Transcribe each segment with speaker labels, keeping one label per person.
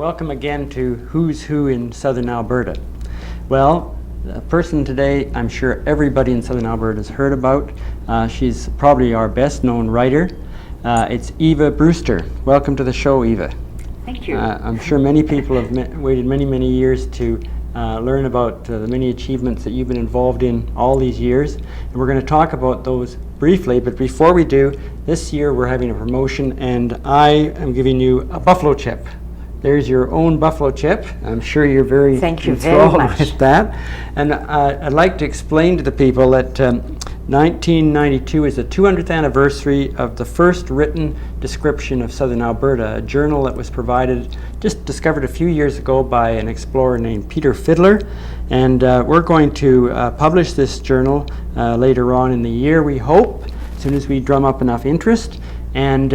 Speaker 1: Welcome again to Who's Who in Southern Alberta. Well, a person today I'm sure everybody in Southern Alberta has heard about. She's probably our best known writer. It's Eva Brewster. Welcome to the show, Eva.
Speaker 2: Thank you.
Speaker 1: I'm sure many people have waited many years to learn about the many achievements that you've been involved in all these years. And we're going to talk about those briefly, but before we do, this year we're having a promotion and I am giving you a buffalo chip. There's your own buffalo chip. I'm sure you're very enthralled with that. And I'd like to explain to the people that 1992 is the 200th anniversary of the first written description of Southern Alberta, a journal that was just discovered a few years ago by an explorer named Peter Fiddler. And we're going to publish this journal later on in the year, we hope, as soon as we drum up enough interest. And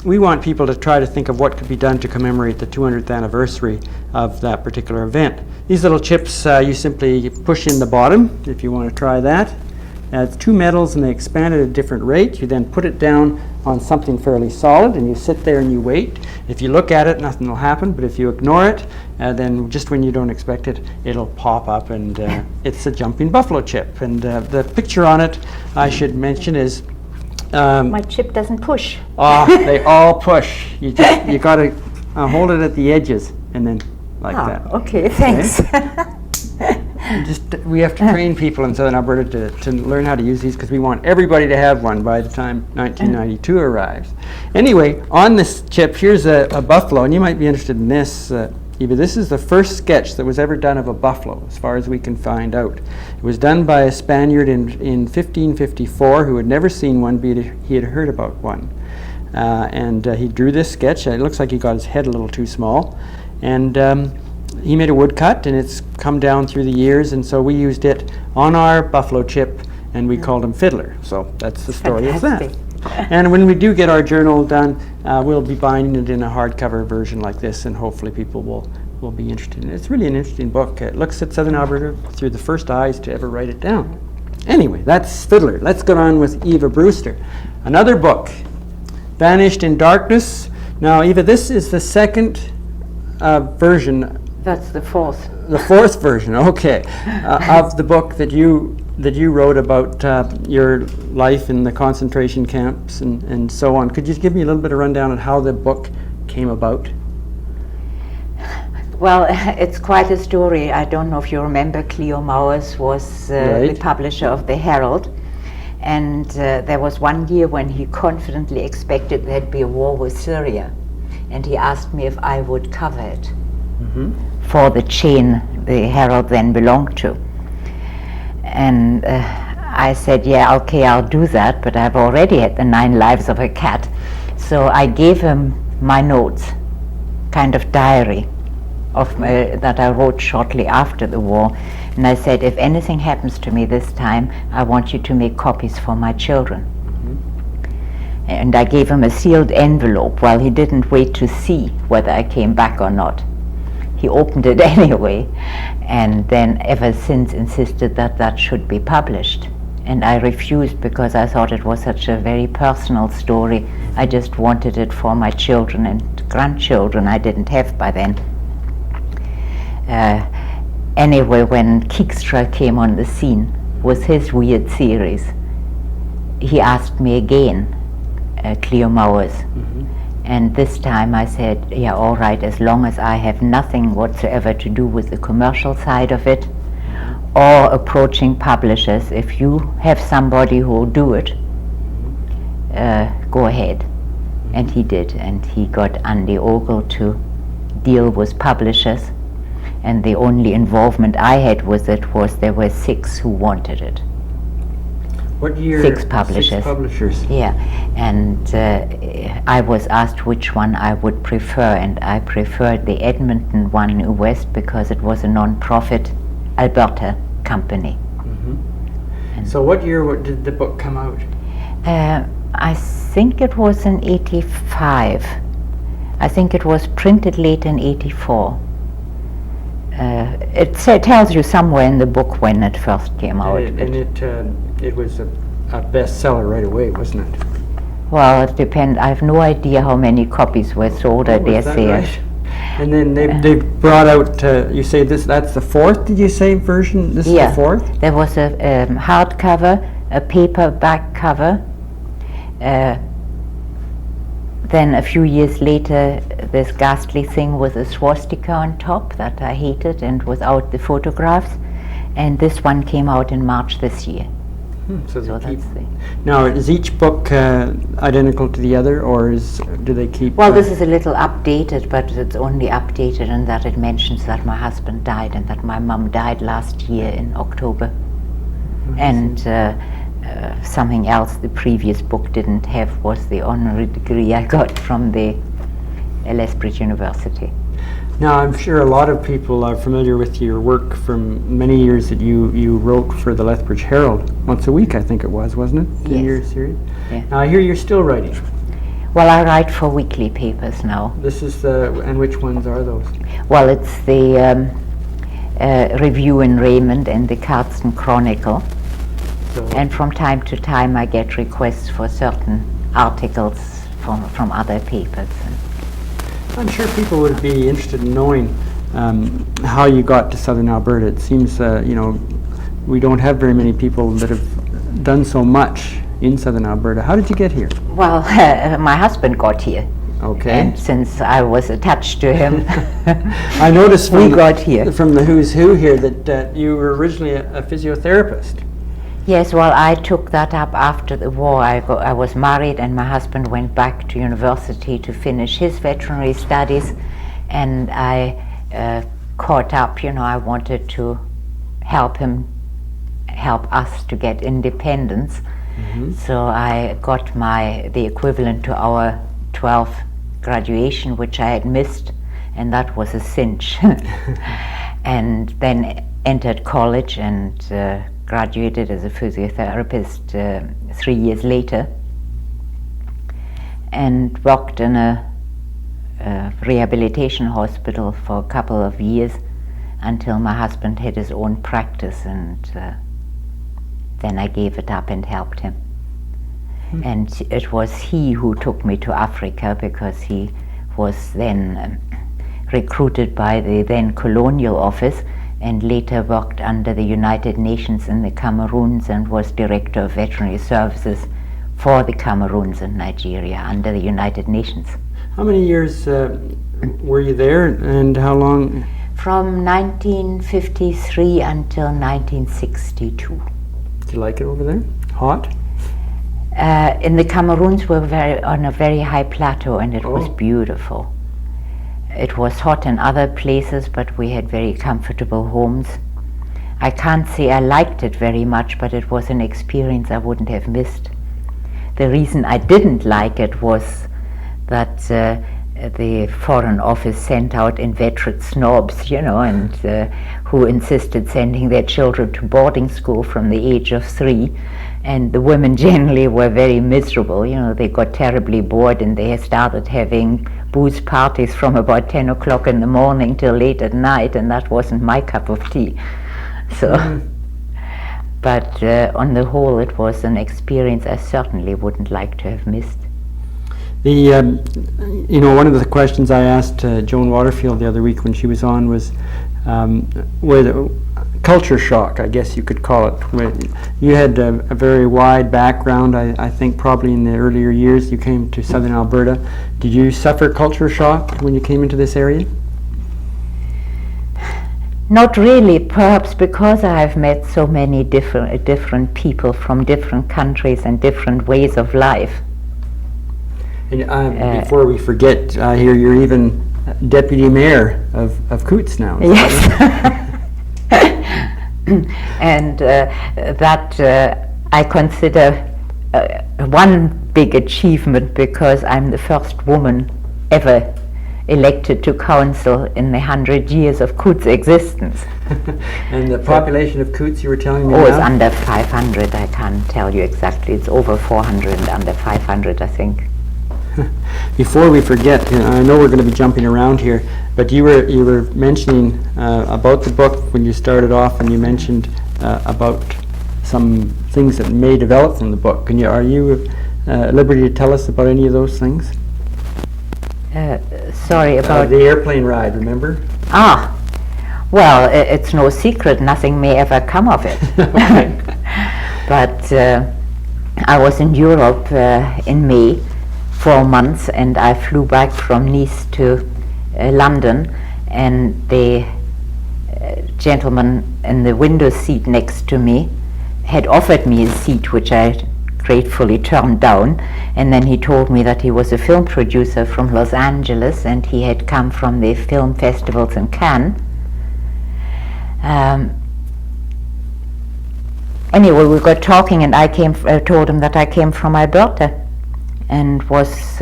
Speaker 1: we want people to try to think of what could be done to commemorate the 200th anniversary of that particular event. These little chips you simply push in the bottom if you want to try that. It's two metals and they expand at a different rate. You then put it down on something fairly solid and you sit there and you wait. If you look at it, nothing will happen, but if you ignore it, then just when you don't expect it, it'll pop up and it's a jumping buffalo chip. And the picture on it, I should mention, is
Speaker 2: my chip doesn't push.
Speaker 1: They all push. You got to hold it at the edges and then like that.
Speaker 2: Okay, thanks.
Speaker 1: We have to train people in Southern Alberta to learn how to use these because we want everybody to have one by the time 1992 arrives. Anyway, on this chip, here's a buffalo, and you might be interested in this, Eva. This is the first sketch that was ever done of a buffalo, as far as we can find out. It was done by a Spaniard in 1554 who had never seen one, but he had heard about one. And he drew this sketch. It looks like he got his head a little too small. And he made a woodcut, and it's come down through the years, and so we used it on our buffalo chip, and we called him Fiddler. So that's the story of that. And when we do get our journal done, we'll be binding it in a hardcover version like this, and hopefully people will be interested in it. It's really an interesting book. It looks at Southern Alberta through the first eyes to ever write it down. Anyway, that's Fiddler. Let's go on with Eva Brewster. Another book, Vanished in Darkness. Now, Eva, this is the second version.
Speaker 2: That's the fourth.
Speaker 1: The fourth version, okay, of the book that you wrote about your life in the concentration camps and so on. Could you give me a little bit of rundown on how the book came about?
Speaker 2: Well, it's quite a story. I don't know if you remember, Cleo Mowers was the publisher of the Herald. And there was one year when he confidently expected there'd be a war with Syria. And he asked me if I would cover it. For the chain the Herald then belonged to. And I said, yeah, okay, I'll do that, but I've already had the 9 Lives of a Cat. So I gave him my notes, kind of diary of that I wrote shortly after the war. And I said, if anything happens to me this time, I want you to make copies for my children. And I gave him a sealed envelope. Well, he didn't wait to see whether I came back or not. He opened it anyway, and then ever since insisted that that should be published. And I refused because I thought it was such a very personal story. I just wanted it for my children and grandchildren I didn't have by then. Anyway, when Keekstra came on the scene with his weird series, he asked me again, Cleo Mowers. And this time I said, yeah, all right, as long as I have nothing whatsoever to do with the commercial side of it or approaching publishers, if you have somebody who will do it, go ahead. And he did, and he got Andy Ogle to deal with publishers. And the only involvement I had with it was there were 6 who wanted it.
Speaker 1: What year?
Speaker 2: 6 publishers.
Speaker 1: 6 publishers.
Speaker 2: Yeah, and I was asked which one I would prefer, and I preferred the Edmonton one in West because it was a non-profit Alberta company.
Speaker 1: So what year did the book come out?
Speaker 2: I think it was in 85. I think it was printed late in 84. It tells you somewhere in the book when it first came out.
Speaker 1: It was a bestseller right away, wasn't it?
Speaker 2: Well, it depends. I have no idea how many copies were sold. I dare say.
Speaker 1: Right? And then they've brought out, you say that's the fourth, did you say, version? This is the fourth?
Speaker 2: There was a hardcover, a paperback cover. Then a few years later, this ghastly thing with a swastika on top that I hated and without the photographs. And this one came out in March this year.
Speaker 1: So that's now, is each book identical to the other, or do they keep...
Speaker 2: Well, this is a little updated, but it's only updated in that it mentions that my husband died and that my mum died last year in October. And something else the previous book didn't have was the honorary degree I got from the Lethbridge University.
Speaker 1: Now, I'm sure a lot of people are familiar with your work from many years that you wrote for the Lethbridge Herald once a week, I think it was, wasn't it?
Speaker 2: Yes.
Speaker 1: In your series?
Speaker 2: Yeah.
Speaker 1: Now, I hear you're still writing.
Speaker 2: Well, I write for weekly papers now.
Speaker 1: This is and which ones are those?
Speaker 2: Well, it's the Review in Raymond and the Cardston Chronicle.
Speaker 1: So,
Speaker 2: And from time to time I get requests for certain articles from other papers.
Speaker 1: I'm sure people would be interested in knowing how you got to Southern Alberta. It seems, we don't have very many people that have done so much in Southern Alberta. How did you get here?
Speaker 2: Well, my husband got here.
Speaker 1: Okay.
Speaker 2: And since I was attached to him,
Speaker 1: I noticed
Speaker 2: we got here.
Speaker 1: From the who's who here that you were originally a physiotherapist.
Speaker 2: Yes, well, I took that up after the war. I was married and my husband went back to university to finish his veterinary studies, and I caught up, I wanted to help us to get independence. Mm-hmm. So I got the equivalent to our 12th graduation, which I had missed, and that was a cinch. And then entered college and graduated as a physiotherapist 3 years later, and worked in a rehabilitation hospital for a couple of years until my husband had his own practice, and then I gave it up and helped him. And it was he who took me to Africa, because he was then recruited by the then colonial office and later worked under the United Nations in the Cameroons and was Director of Veterinary Services for the Cameroons and Nigeria under the United Nations.
Speaker 1: How many years were you there, and how long?
Speaker 2: From 1953 until 1962.
Speaker 1: Did you like it over there? Hot?
Speaker 2: In the Cameroons we were on a very high plateau, and it was beautiful. It was hot in other places, but we had very comfortable homes. I can't say I liked it very much, but it was an experience I wouldn't have missed. The reason I didn't like it was that the Foreign Office sent out inveterate snobs, and who insisted sending their children to boarding school from the age of 3. And the women generally were very miserable. They got terribly bored, and they started having booze parties from about 10 o'clock in the morning till late at night, and that wasn't my cup of tea. So, but on the whole, it was an experience I certainly wouldn't like to have missed.
Speaker 1: One of the questions I asked Joan Waterfield the other week when she was on was where culture shock, I guess you could call it. You had a very wide background. I think probably in the earlier years you came to Southern Alberta. Did you suffer culture shock when you came into this area?
Speaker 2: Not really, perhaps because I have met so many different people from different countries and different ways of life.
Speaker 1: And before we forget, I hear you're even deputy mayor of Coots now.
Speaker 2: Yes. And that I consider one big achievement, because I'm the first woman ever elected to council in the 100 years of Coots' existence.
Speaker 1: And the population of Coots, you were telling me?
Speaker 2: It's under 500. I can't tell you exactly. It's over 400 and under 500, I think.
Speaker 1: Before we forget, I know we're going to be jumping around here, but you were mentioning about the book when you started off, and you mentioned about some things that may develop from the book. Are you at liberty to tell us about any of those things?
Speaker 2: Sorry about...
Speaker 1: the airplane ride, remember?
Speaker 2: Well, it's no secret, nothing may ever come of it. But I was in Europe in May, 4 months, and I flew back from Nice to London, and the gentleman in the window seat next to me had offered me a seat, which I gratefully turned down, and then he told me that he was a film producer from Los Angeles, and he had come from the film festivals in Cannes. Anyway, we got talking, and I told him that I came from Alberta and was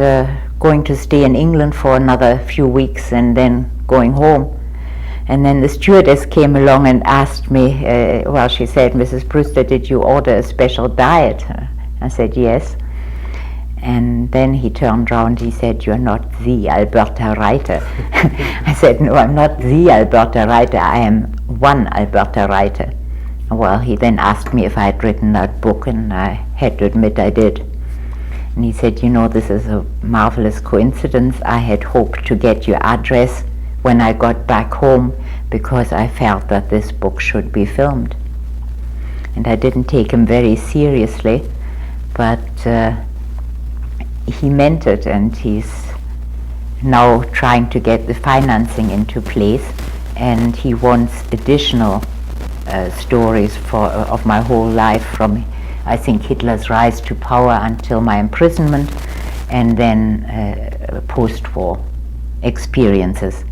Speaker 2: going to stay in England for another few weeks and then going home. And then the stewardess came along and asked me, she said, "Mrs. Brewster, did you order a special diet?" I said, "Yes." And then he turned around, he said, "You're not the Alberta writer." I said, "No, I'm not the Alberta writer, I am one Alberta writer." Well, he then asked me if I had written that book, and I had to admit I did. And he said, "You know, this is a marvelous coincidence. I had hoped to get your address when I got back home because I felt that this book should be filmed." And I didn't take him very seriously, but he meant it, and he's now trying to get the financing into place, and he wants additional stories of my whole life, from I think Hitler's rise to power until my imprisonment, and then post-war experiences.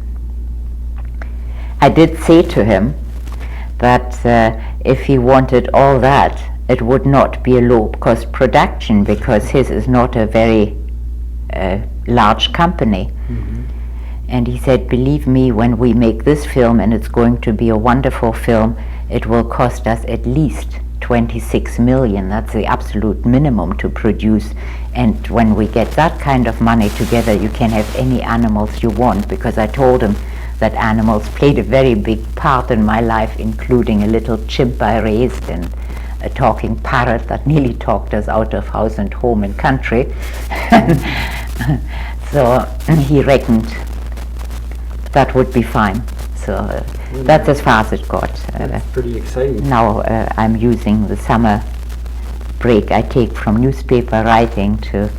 Speaker 2: I did say to him that if he wanted all that, it would not be a low-cost production, because his is not a very large company. Mm-hmm. And he said, "Believe me, when we make this film, and it's going to be a wonderful film, it will cost us at least 26 million. That's the absolute minimum to produce. And when we get that kind of money together, you can have any animals you want," because I told him that animals played a very big part in my life, including a little chimp I raised and a talking parrot that nearly talked us out of house and home and country. So he reckoned that would be fine. So that's as far as it got.
Speaker 1: That's pretty exciting.
Speaker 2: Now I'm using the summer break I take from newspaper writing to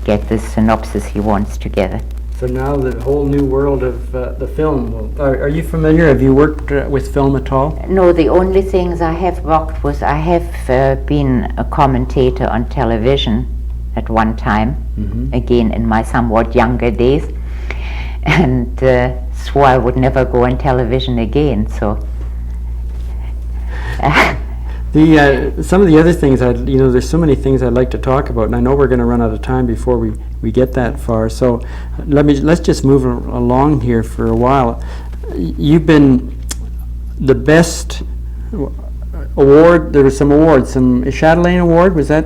Speaker 2: get this synopsis he wants together.
Speaker 1: So now the whole new world of the film. Are you familiar? Have you worked with film at all?
Speaker 2: No, the only things I have worked with, I have been a commentator on television at one time, mm-hmm. again in my somewhat younger days, and swore I would never go on television again. So.
Speaker 1: Some of the other things, there's so many things I'd like to talk about, and I know we're going to run out of time before we get that far. So let's just move along here for a while. You've been the best award. There were some awards, some Chatelaine Award. Was that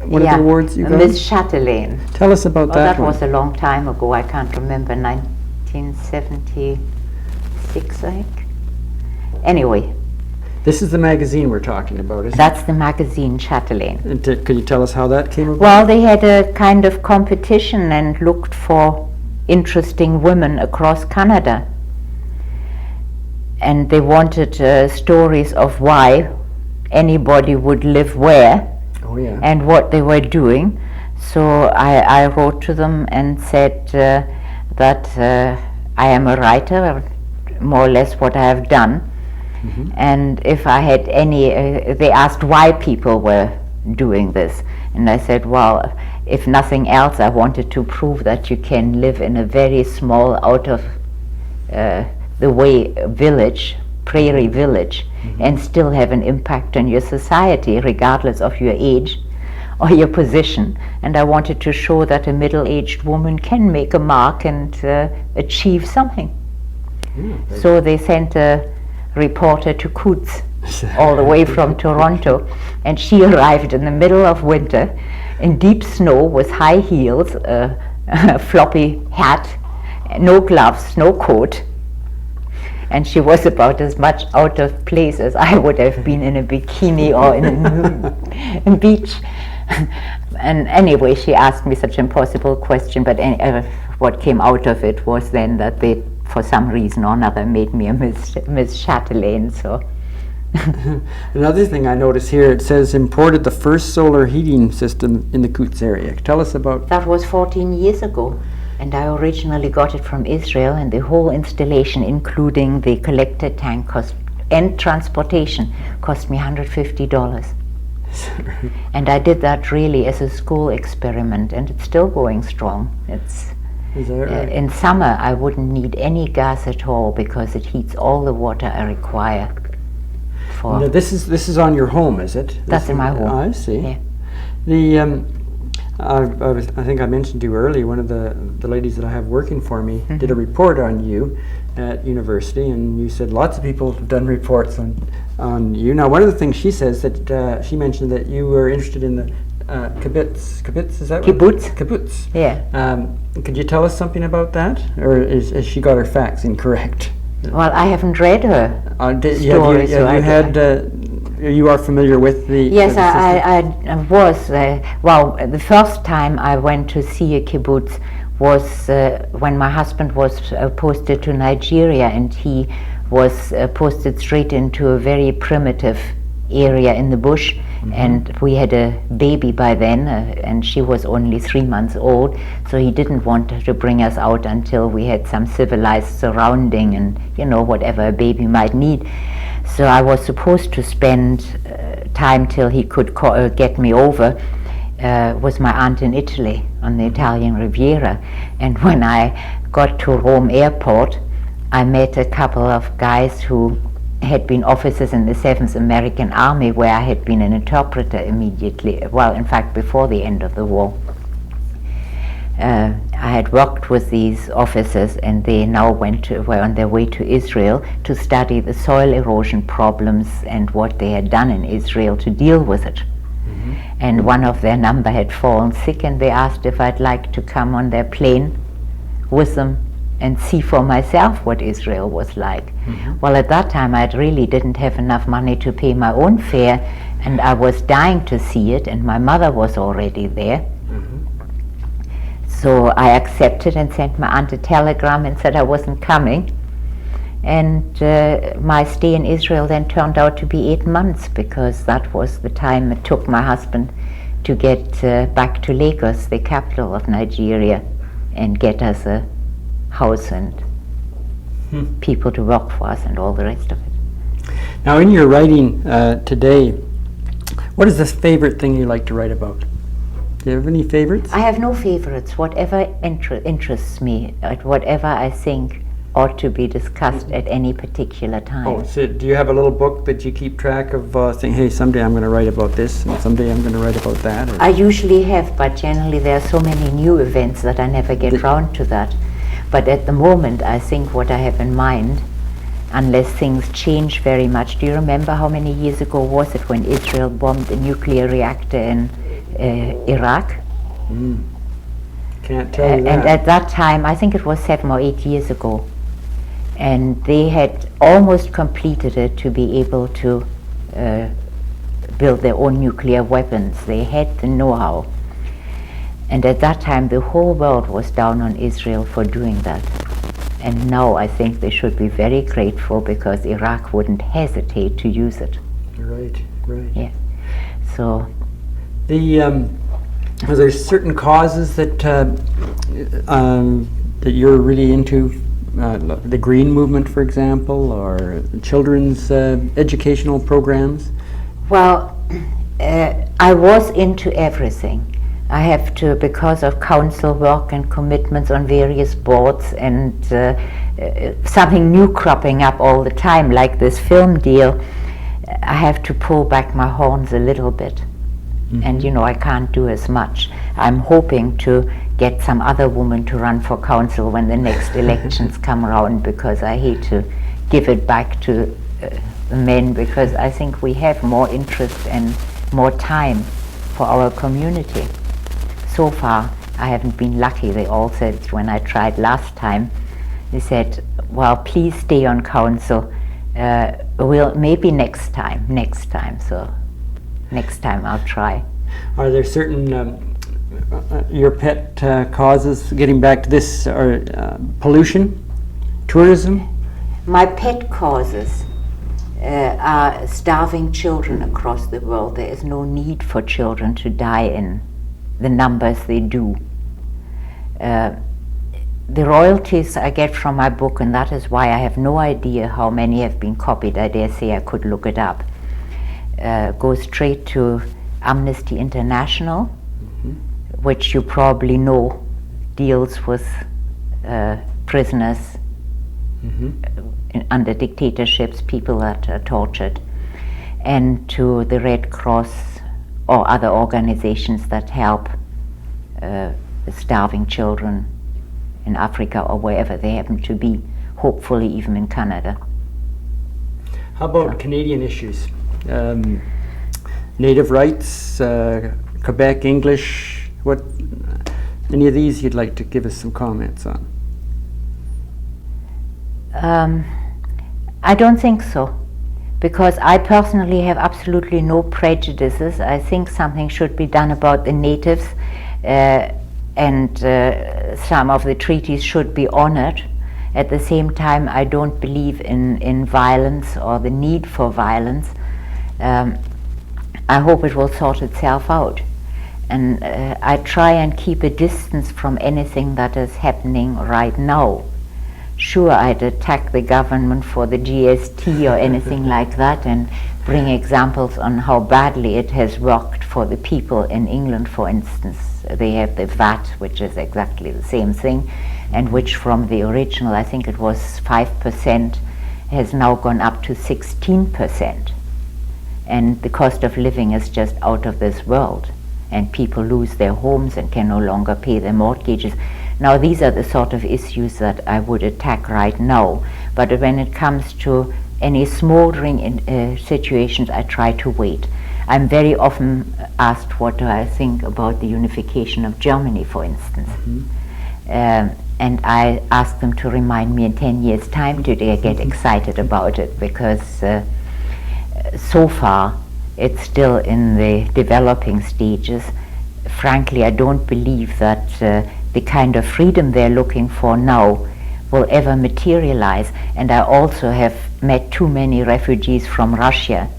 Speaker 1: one of the awards you got?
Speaker 2: Miss Chatelaine.
Speaker 1: Tell us about that.
Speaker 2: That was a long time ago. I can't remember. 1976, I think. Anyway.
Speaker 1: This is the magazine we're talking about, isn't it?
Speaker 2: That's the magazine, Chatelaine.
Speaker 1: And could you tell us how that came about?
Speaker 2: Well, they had a kind of competition and looked for interesting women across Canada. And they wanted stories of why anybody would live where, and what they were doing. So I wrote to them and said that I am a writer, more or less what I have done. Mm-hmm. And if I had any, they asked why people were doing this. And I said, well, if nothing else, I wanted to prove that you can live in a very small, out of the way village, prairie village, mm-hmm. and still have an impact on your society, regardless of your age or your position. And I wanted to show that a middle-aged woman can make a mark and achieve something. Mm-hmm. So they sent a reporter to Coutts, all the way from Toronto, and she arrived in the middle of winter in deep snow with high heels, a floppy hat, no gloves, no coat, and she was about as much out of place as I would have been in a bikini or in a beach. And anyway, she asked me such an impossible question, but what came out of it was then that they, for some reason or another, made me a Miss Chatelaine. So.
Speaker 1: Another thing I notice here, it says imported the first solar heating system in the Kibbutz area. Tell us about
Speaker 2: that. Was 14 years ago, and I originally got it from Israel, and the whole installation, including the collector tank and transportation, cost me $150. And I did that really as a school experiment, and it's still going strong. Is that right? In summer I wouldn't need any gas at all because it heats all the water I require.
Speaker 1: Now this is on your home, is it?
Speaker 2: That's in my home.
Speaker 1: Oh, I see.
Speaker 2: Yeah.
Speaker 1: The I think I mentioned to you earlier, one of the ladies that I have working for me did a report on you at university, and you said lots of people have done reports on you. Now, one of the things she says that she mentioned that you were interested in the kibbutz. Kibbutz, is that
Speaker 2: kibbutz?
Speaker 1: Right? Kibbutz.
Speaker 2: Yeah.
Speaker 1: Could you tell us something about that, or has she got her facts incorrect?
Speaker 2: Well, I haven't read her story,
Speaker 1: you are familiar with the.
Speaker 2: Yes, I was. Well, the first time I went to see a kibbutz was when my husband was posted to Nigeria, and he was posted straight into a very primitive area in the bush. And we had a baby by then, and she was only 3 months old, so he didn't want to bring us out until we had some civilized surrounding and, you know, whatever a baby might need. So I was supposed to spend time till he could get me over with my aunt in Italy on the Italian Riviera. And when I got to Rome airport, I met a couple of guys who had been officers in the 7th American Army, where I had been an interpreter immediately, well, in fact, before the end of the war. I had worked with these officers, and they now were on their way to Israel to study the soil erosion problems and what they had done in Israel to deal with it. And one of their number had fallen sick, and they asked if I'd like to come on their plane with them and see for myself what Israel was like. Well, at that time I really didn't have enough money to pay my own fare, and I was dying to see it, and my mother was already there. So I accepted and sent my aunt a telegram and said I wasn't coming. And my stay in Israel then turned out to be 8 months, because that was the time it took my husband to get back to Lagos, the capital of Nigeria, and get us a house and people to work for us and all the rest of it.
Speaker 1: Now, in your writing today, what is the favorite thing you like to write about? Do you have any favorites?
Speaker 2: I have no favorites. Whatever interests me, whatever I think ought to be discussed at any particular time.
Speaker 1: Oh, so do you have a little book that you keep track of, saying, hey, someday I'm going to write about this, and someday I'm going to write about that? Or?
Speaker 2: I usually have, but generally there are so many new events that I never get round to that. But at the moment, I think what I have in mind, unless things change very much. Do you remember how many years ago was it when Israel bombed a nuclear reactor in Iraq?
Speaker 1: Can't tell you that.
Speaker 2: And at that time, I think it was 7 or 8 years ago, and they had almost completed it to be able to build their own nuclear weapons. They had the know-how. And at that time, the whole world was down on Israel for doing that. And now I think they should be very grateful, because Iraq wouldn't hesitate to use it.
Speaker 1: Right.
Speaker 2: Yeah. So.
Speaker 1: Are there certain causes that that you're really into? The Green Movement, for example, or children's educational programs?
Speaker 2: Well, I was into everything. I have to, because of council work and commitments on various boards, and something new cropping up all the time, like this film deal, I have to pull back my horns a little bit. And you know, I can't do as much. I'm hoping to get some other woman to run for council when the next elections come around, because I hate to give it back to the men, because I think we have more interest and more time for our community. So far, I haven't been lucky. They all said, when I tried last time, they said, well, please stay on council. We'll maybe next time. So next time I'll try.
Speaker 1: Are there certain your pet causes, getting back to this, are pollution, tourism?
Speaker 2: My pet causes are starving children across the world. There is no need for children to die in the numbers they do. The royalties I get from my book, and that is why I have no idea how many have been copied, I dare say I could look it up, go straight to Amnesty International, which you probably know deals with prisoners under dictatorships, people that are tortured, and to the Red Cross or other organizations that help starving children in Africa or wherever they happen to be, hopefully even in Canada.
Speaker 1: How about Canadian issues? Native rights, Quebec English, what? Any of these you'd like to give us some comments on?
Speaker 2: I don't think so, because I personally have absolutely no prejudices. I think something should be done about the natives, and some of the treaties should be honored. At the same time, I don't believe in violence or the need for violence. I hope it will sort itself out. And I try and keep a distance from anything that is happening right now. Sure, I'd attack the government for the GST or anything like that, and bring examples on how badly it has worked for the people in England, for instance. They have the VAT, which is exactly the same thing, and which from the original, I think it was 5%, has now gone up to 16%. And the cost of living is just out of this world, and people lose their homes and can no longer pay their mortgages. Now, these are the sort of issues that I would attack right now, but when it comes to any smoldering situations, I try to wait. I'm very often asked what do I think about the unification of Germany, for instance. And I ask them to remind me in 10 years' time, do they get excited about it, because so far it's still in the developing stages. Frankly, I don't believe that the kind of freedom they're looking for now will ever materialize. And I also have met too many refugees from Russia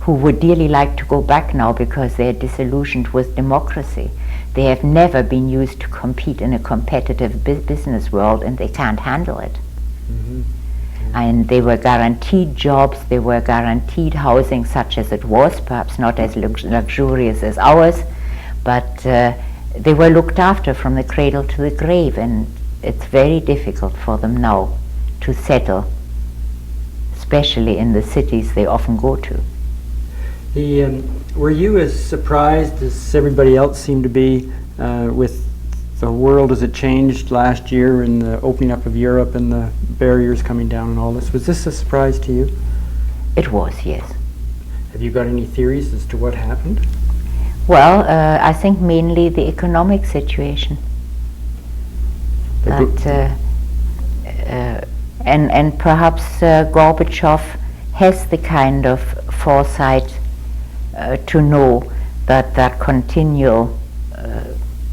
Speaker 2: who would dearly like to go back now because they're disillusioned with democracy. They have never been used to compete in a competitive business world, and they can't handle it. And they were guaranteed jobs, they were guaranteed housing such as it was, perhaps not as luxurious as ours, but they were looked after from the cradle to the grave, and it's very difficult for them now to settle, especially in the cities they often go to.
Speaker 1: Were you as surprised as everybody else seemed to be with the world as it changed last year and the opening up of Europe and the barriers coming down and all this? Was this a surprise to you?
Speaker 2: It was, yes.
Speaker 1: Have you got any theories as to what happened?
Speaker 2: Well, I think mainly the economic situation. And perhaps Gorbachev has the kind of foresight to know that that continual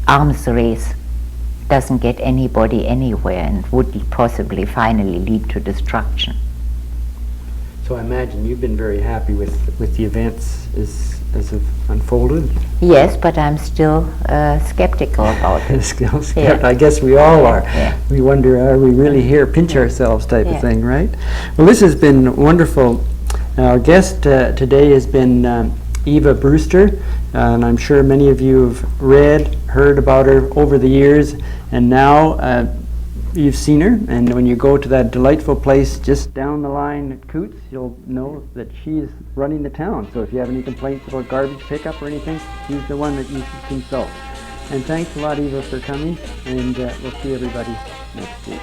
Speaker 2: arms race doesn't get anybody anywhere and would possibly finally lead to destruction.
Speaker 1: So I imagine you've been very happy with the events as have unfolded.
Speaker 2: Yes, but I'm still skeptical about it.
Speaker 1: Still skeptical. I guess we all are. We wonder, are we really here? Pinch ourselves type of thing, right? Well, this has been wonderful. Our guest today has been Eva Brewster, and I'm sure many of you have read, heard about her over the years, and now you've seen her, and when you go to that delightful place just down the line at Coots, you'll know that she's running the town. So if you have any complaints about garbage pickup or anything, she's the one that you should consult. And thanks a lot, Eva, for coming, and we'll see everybody next week.